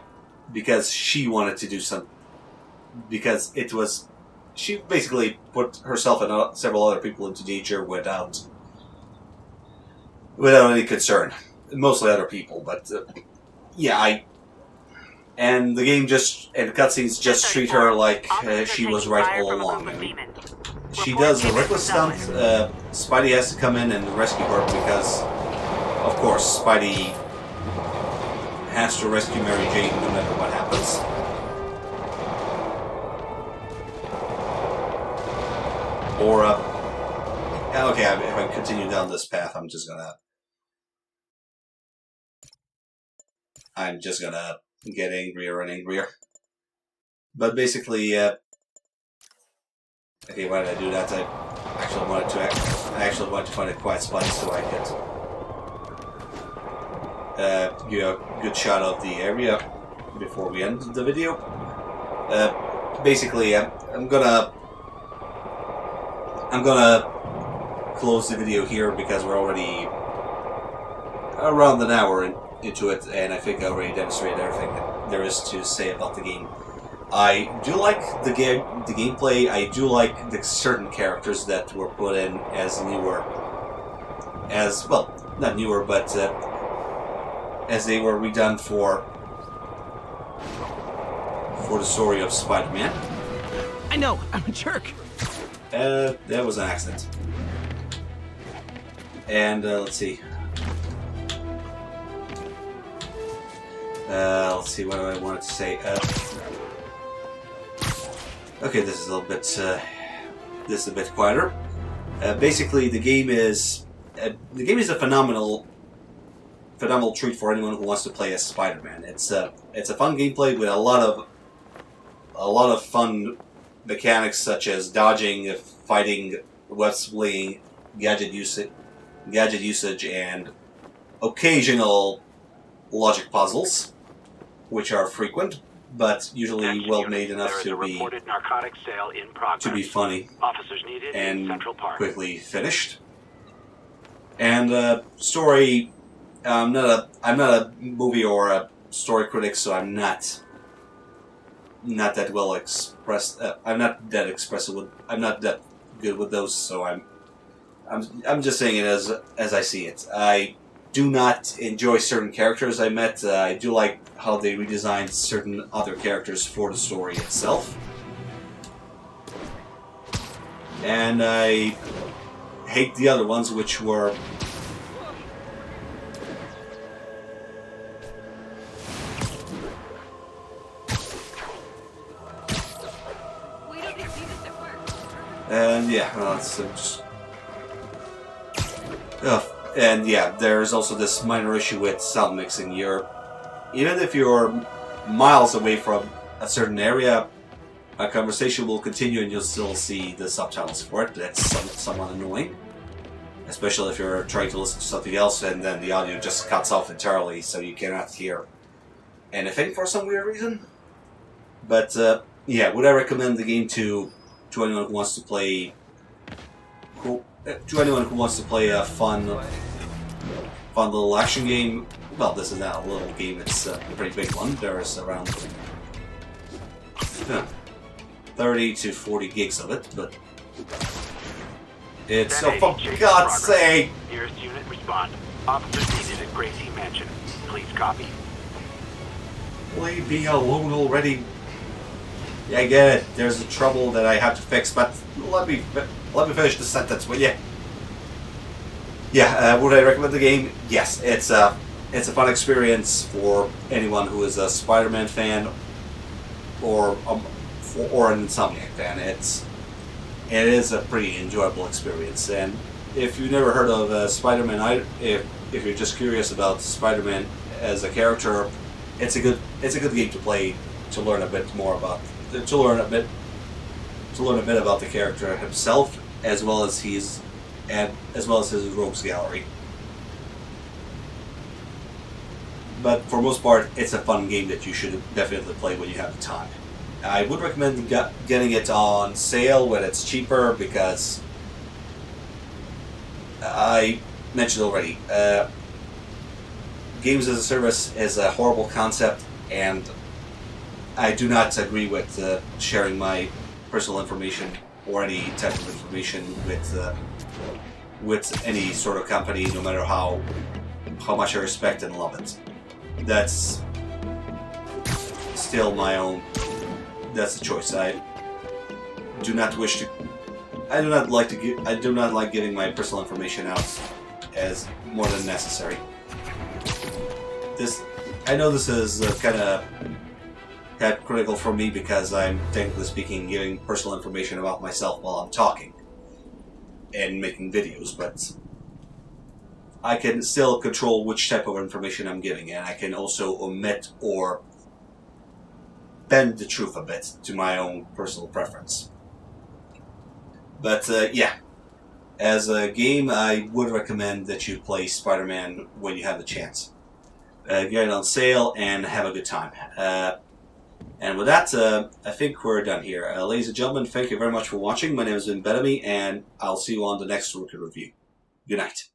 Because she wanted to do some. Because it was. She basically put herself and several other people into danger without any concern. Mostly other people, but and the game and cutscenes just treat her like she was right all along. I mean, she does a reckless stunt. Spidey has to come in and rescue her because, of course, Spidey has to rescue Mary Jane no matter what happens. Or, okay, if I continue down this path, I'm just gonna get angrier and angrier. But basically, okay, why did I do that? I actually wanted to find a quiet spot so I could give a good shot of the area before we end the video. Basically, I'm gonna close the video here because we're already around an hour into it, and I think I already demonstrated everything that there is to say about the game. I do like the gameplay. I do like the certain characters that were put in as not newer, but as they were redone for the story of Spider-Man. I know, I'm a jerk. That was an accident. And let's see. Let's see what I wanted to say. Okay, this is a little bit. This is a bit quieter. Basically, the game is a phenomenal treat for anyone who wants to play as Spider-Man. It's a fun gameplay with a lot of fun mechanics such as dodging, fighting, web-slinging, gadget usage, and occasional logic puzzles, which are frequent, but usually Attention well units, made enough there is to a reported narcotics sale in progress. funny Officers needed in and Central Park. quickly finished. And story, I'm not a movie or a story critic, so I'm not that well expressed. I'm not that expressive with. I'm not that good with those, so I'm just saying it as I see it. I do not enjoy certain characters I met. I do like how they redesigned certain other characters for the story itself, and I hate the other ones, which were. And yeah, it's just. And yeah, there's also this minor issue with sound mixing. Even if you're miles away from a certain area, a conversation will continue and you'll still see the subtitles for it. That's somewhat annoying. Especially if you're trying to listen to something else and then the audio just cuts off entirely so you cannot hear anything for some weird reason. But yeah, would I recommend the game to anyone who wants to play a fun little action game? Well, this is not a little game, it's a pretty big one. There's around 30 to 40 gigs of it, but it's so for God's sake! Nearest unit respond. Officers needed at Gracie Mansion. Please copy. Leave me alone already. Yeah, I get it. There's a trouble that I have to fix, but let me finish the sentence, will you? Yeah, would I recommend the game? Yes, it's a fun experience for anyone who is a Spider-Man fan or an Insomniac fan. It is a pretty enjoyable experience, and if you've never heard of Spider-Man, if you're just curious about Spider-Man as a character, it's a good game to play to learn a bit more about. To learn a bit about the character himself, as well as his rogues gallery. But for most part, it's a fun game that you should definitely play when you have the time. I would recommend getting it on sale when it's cheaper, because I mentioned already, games as a service is a horrible concept, and I do not agree with sharing my personal information or any type of information with any sort of company, no matter how much I respect and love it. That's still my own. That's the choice. I do not like giving my personal information out as more than necessary. I know this is kind of critical for me, because I'm technically speaking giving personal information about myself while I'm talking and making videos, but I can still control which type of information I'm giving, and I can also omit or bend the truth a bit to my own personal preference. But yeah, as a game, I would recommend that you play Spider-Man when you have the chance. Get it on sale and have a good time. And with that, I think we're done here. Ladies and gentlemen, thank you very much for watching. My name has been Bedomy, and I'll see you on the next Rookie Review. Good night.